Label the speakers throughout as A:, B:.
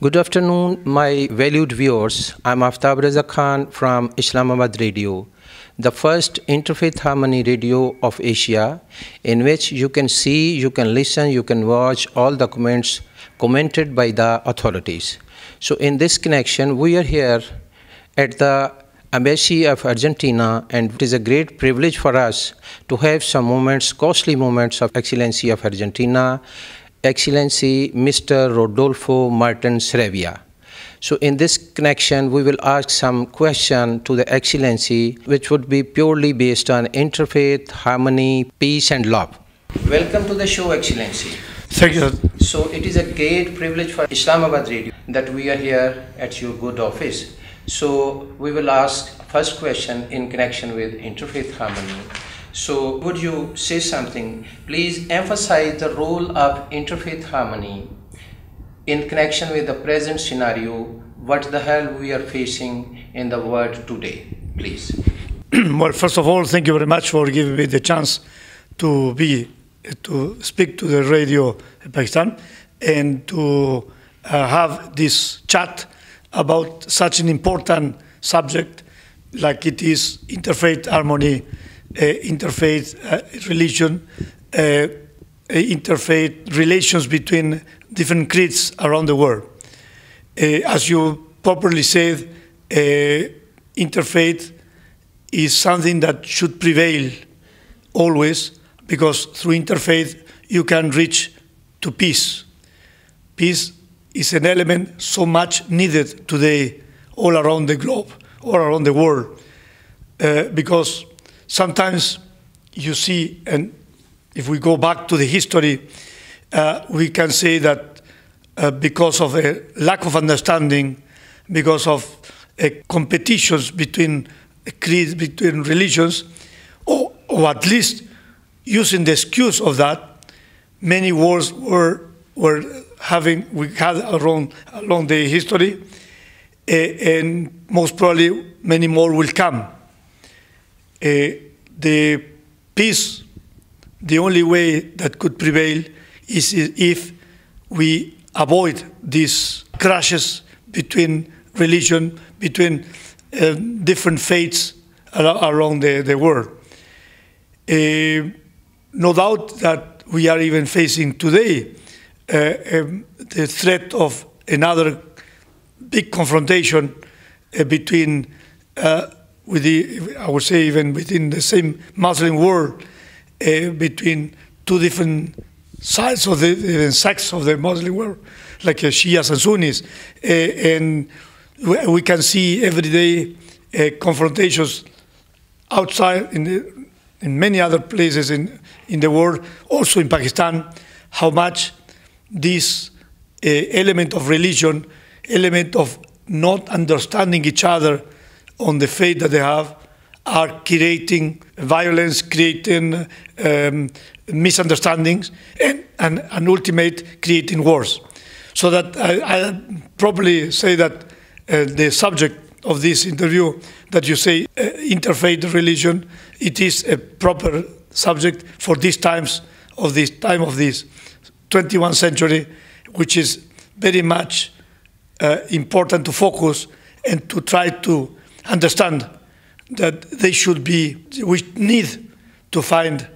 A: Good afternoon, my valued viewers. I'm Aftab Reza Khan from Islamabad Radio, the first interfaith harmony radio of Asia, in which you can see, you can listen, you can watch all the comments commented by the authorities. So in this connection, we are here at the Embassy of Argentina, and it is a great privilege for us to have some moments, costly moments of Excellency of Argentina, Excellency Mr. Rodolfo Martin Srevia. So in this connection, we will ask some question to the Excellency, which would be purely based on interfaith, harmony, peace and love. Welcome to the show, Excellency.
B: Thank you.
A: So it is a great privilege for Islamabad Radio that we are here at your good office. So we will ask first question in connection with interfaith harmony. So would you say something? Please emphasize the role of interfaith harmony in connection with the present scenario, what the hell we are facing in the world today, please.
B: Well, first of all, thank you very much for giving me the chance to speak to the radio in Pakistan and to have this chat about such an important subject like it is interfaith harmony, interfaith religion, interfaith relations between different creeds around the world. As you properly said, interfaith is something that should prevail always, because through interfaith you can reach to peace. Peace is an element so much needed today all around the globe, all around the world, because sometimes you see, and if we go back to the history, we can say that because of a lack of understanding, because of competitions between creeds, between religions, or at least using the excuse of that, many wars we had along the history, and most probably many more will come. The peace, the only way that could prevail is if we avoid these crashes between religion, between different faiths around the world. No doubt that we are even facing today the threat of another big confrontation between I would say even within the same Muslim world, between two different sides of the sects of the Muslim world, like Shias and Sunnis, and we can see every day confrontations outside in many other places in the world, also in Pakistan, how much this element of religion, element of not understanding each other on the faith that they have, are creating violence, creating misunderstandings, and ultimate creating wars. So that I probably say that the subject of this interview, that you say interfaith religion, it is a proper subject for these times of this 21st century, which is very much important to focus and to try to understand that we need to find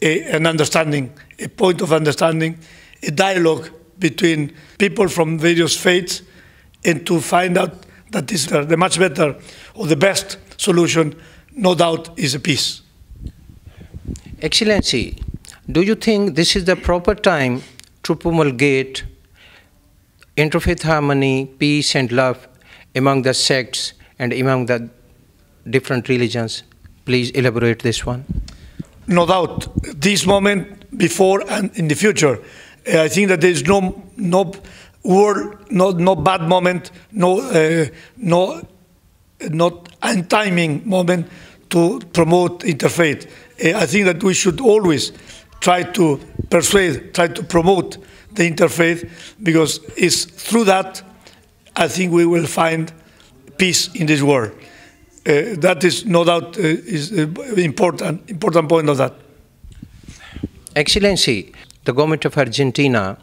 B: an understanding, a point of understanding, a dialogue between people from various faiths, and to find out that the much better or the best solution, no doubt, is a peace.
A: Excellency, do you think this is the proper time to promulgate interfaith harmony, peace and love among the sects and among the different religions? Please elaborate this one.
B: No doubt, this moment, before and in the future, I think that there is no bad moment, not untiming moment to promote interfaith. I think that we should always try to persuade, try to promote the interfaith, because it's through that I think we will find peace in this world. That is no doubt is an important point of that.
A: Excellency, the government of Argentina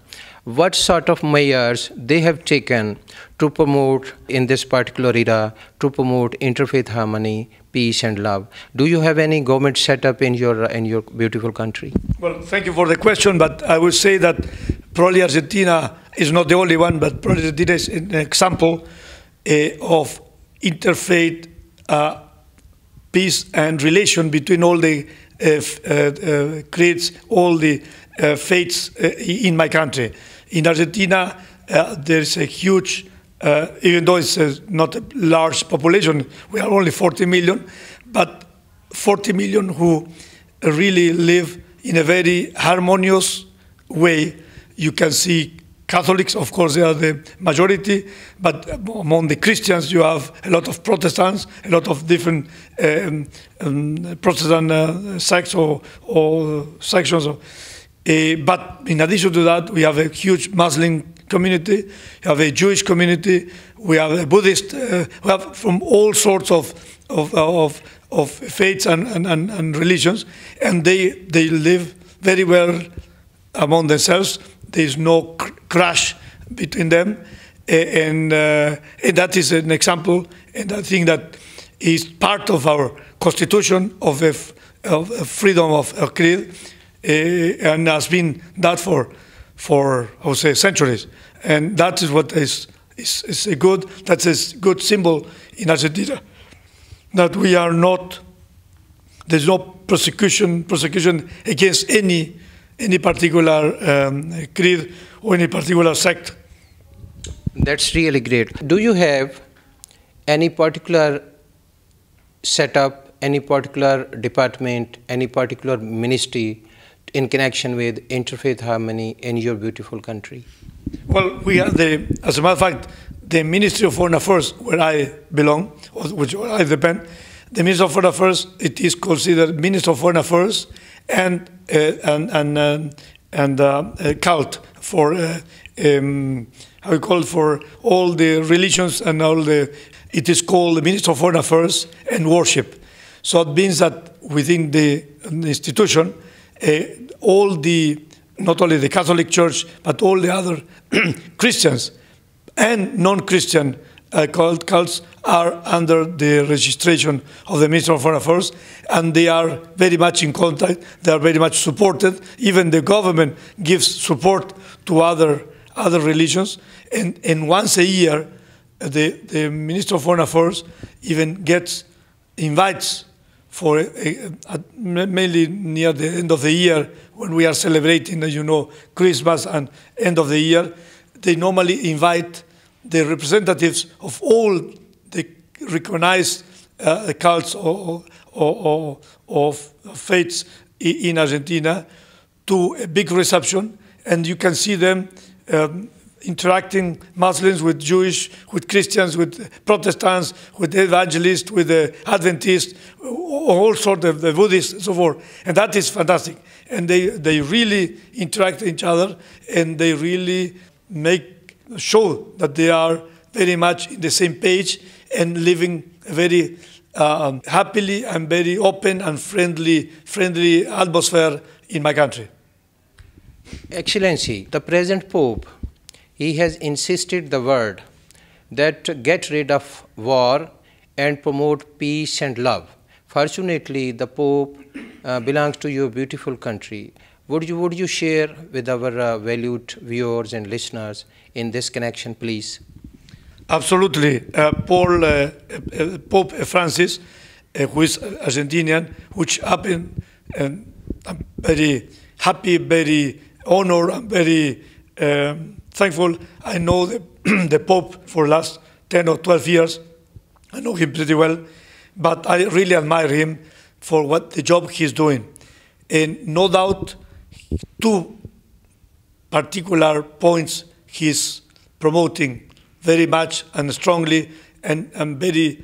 A: what sort of measures they have taken to promote in this particular era, to promote interfaith harmony, peace and love. Do you have any government set up in your beautiful country?
B: Well, thank you for the question, but I would say that probably Argentina is not the only one, but probably Argentina is an example of interfaith peace and relation between all the creeds, all the faiths in my country. In Argentina, there's a huge, even though it's not a large population, we are only 40 million, but 40 million who really live in a very harmonious way. You can see Catholics, of course, they are the majority, but among the Christians, you have a lot of Protestants, a lot of different Protestant sects or sections. But in addition to that, we have a huge Muslim community, we have a Jewish community, we have a Buddhist, we have from all sorts of faiths and religions, and they live very well among themselves. There is no clash between them, and that is an example, and I think that is part of our constitution of freedom of creed, and has been that for I would say centuries, and that is what is a good, that's a good symbol in Argentina, that we are not, there's no persecution against any particular creed or any particular sect.
A: That's really great. Do you have any particular setup, any particular department, any particular ministry in connection with interfaith harmony in your beautiful country? Well,
B: we have as a matter of fact, the Ministry of Foreign Affairs, where I belong, or which I depend, the Ministry of Foreign Affairs, it is considered Ministry of Foreign Affairs and cult for how you call it, for all the religions and all the. It is called the Ministry of Foreign Affairs and Worship. So it means that within the institution, all the, not only the Catholic Church, but all the other Christians and non-Christian cults are under the registration of the Ministry of Foreign Affairs, and they are very much in contact, they are very much supported. Even the government gives support to other religions, and once a year, the Ministry of Foreign Affairs even invites for mainly near the end of the year, when we are celebrating, as you know, Christmas and end of the year, they normally invite the representatives of all the recognized cults or faiths in Argentina to a big reception, and you can see them interacting, Muslims with Jewish, with Christians, with Protestants, with evangelists, with the Adventists, all sorts of the Buddhists and so forth. And that is fantastic. And they really interact with each other, and they really show that they are very much in the same page and living very happily and very open and friendly atmosphere in my country.
A: Excellency, the present Pope, he has insisted the word that get rid of war and promote peace and love. Fortunately, the Pope belongs to your beautiful country. Would you share with our valued viewers and listeners in this connection, please?
B: Absolutely. Pope Francis, who is Argentinian, which happened, and I'm very happy, very honored, I'm very thankful. I know the Pope for the last 10 or 12 years. I know him pretty well, but I really admire him for what the job he's doing. And no doubt, two particular points he's promoting very much and strongly and very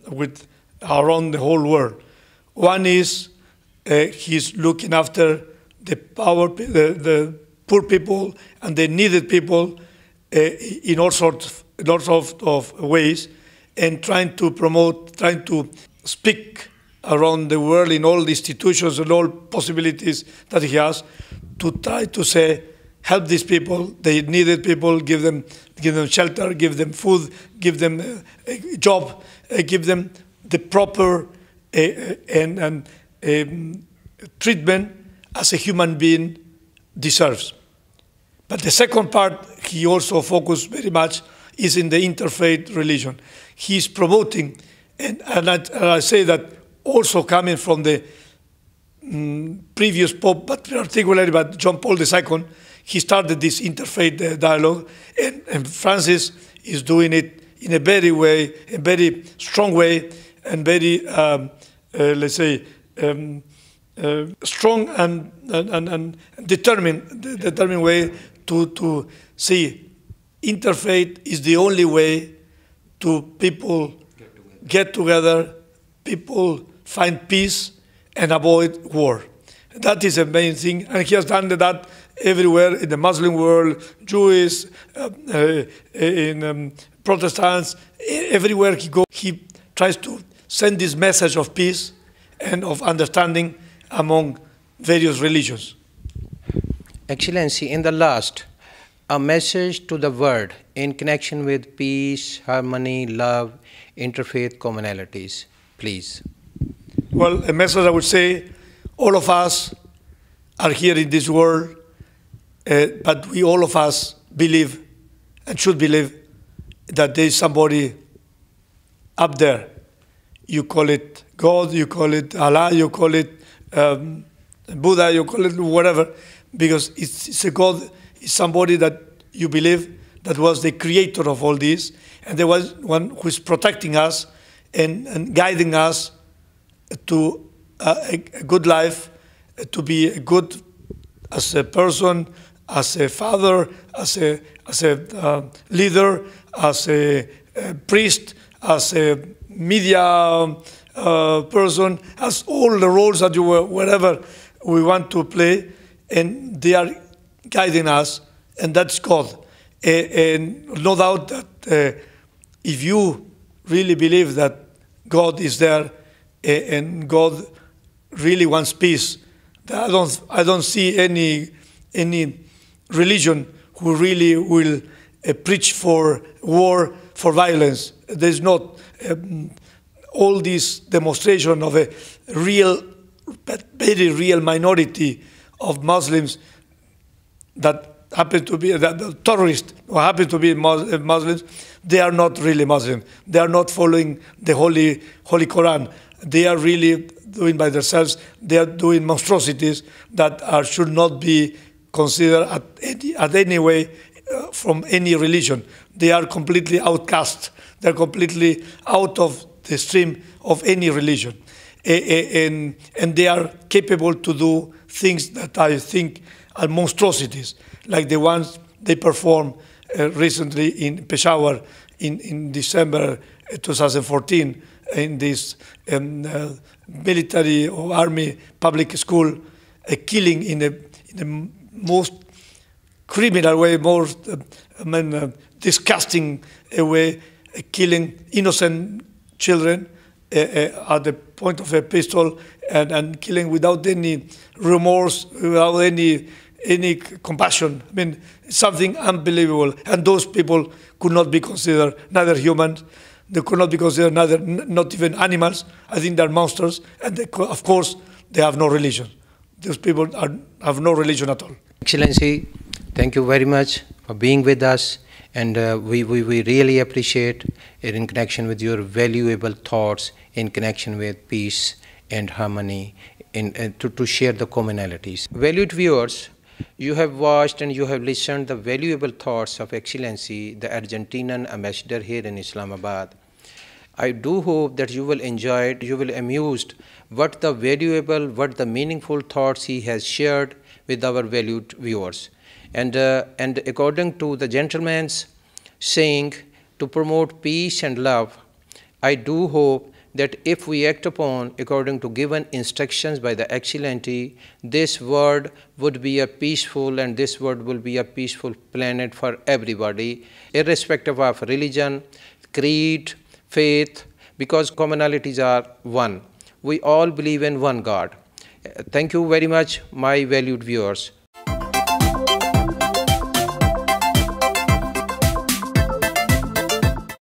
B: with around the whole world. One is he's looking after the poor people and the needed people in all sorts of ways, and trying to speak around the world in all the institutions and all possibilities that he has to try to say help these people. They needed people, give them shelter, give them food, give them a job, give them the proper treatment as a human being deserves. But the second part, he also focused very much, is in the interfaith religion. He's promoting, and I say that also coming from the previous Pope, but particularly by John Paul II, he started this interfaith dialogue, and Francis is doing it in a very strong way, and very, let's say, strong and determined way to see interfaith is the only way to people get together, people find peace and avoid war. That is the main thing, and he has done that everywhere in the Muslim world, Jewish, in Protestants, everywhere he goes, he tries to send this message of peace and of understanding among various religions.
A: Excellency, in the last, a message to the world in connection with peace, harmony, love, interfaith commonalities, please.
B: Well, a message I would say, all of us are here in this world, but we all of us believe and should believe that there is somebody up there. You call it God, you call it Allah, you call it Buddha, you call it whatever, because it's a God, it's somebody that you believe that was the creator of all this, and there was one who is protecting us and guiding us to a good life, to be good as a person, as a father, as a leader, as a priest, as a media person, as all the roles that you were, wherever we want to play, and they are guiding us, and that's God. And no doubt that if you really believe that God is there and God really wants peace, I don't see any religion who really will preach for war, for violence. There's not all this demonstration of a real, but very real minority of Muslims that happen to be terrorists or happen to be Muslims. They are not really Muslim. They are not following the Holy Quran. They are really doing by themselves. They are doing monstrosities that should not be considered at any way from any religion. They are completely outcast. They are completely out of the stream of any religion. And they are capable to do things that I think are monstrosities, like the ones they performed recently in Peshawar in December 2014 in this military or army public school, killing in the most criminal way, most disgusting way, killing innocent children at the point of a pistol, and killing without any remorse, without any compassion. I mean, something unbelievable. And those people could not be considered neither humans, they could not be considered not even animals. I think they're monsters, and of course they have no religion. Those people have no religion at all.
A: Excellency, thank you very much for being with us, and we really appreciate it in connection with your valuable thoughts in connection with peace and harmony, to share the commonalities. Valued viewers, you have watched and you have listened the valuable thoughts of Excellency, the Argentinian ambassador here in Islamabad. I do hope that you will enjoy it, you will amused what the valuable, what the meaningful thoughts he has shared with our valued viewers. And according to the gentleman's saying, to promote peace and love, I do hope that if we act upon according to given instructions by the Excellency, this world would be a peaceful, and this world will be a peaceful planet for everybody, irrespective of religion, creed, faith, because commonalities are one. We all believe in one God. Thank you very much, my valued viewers.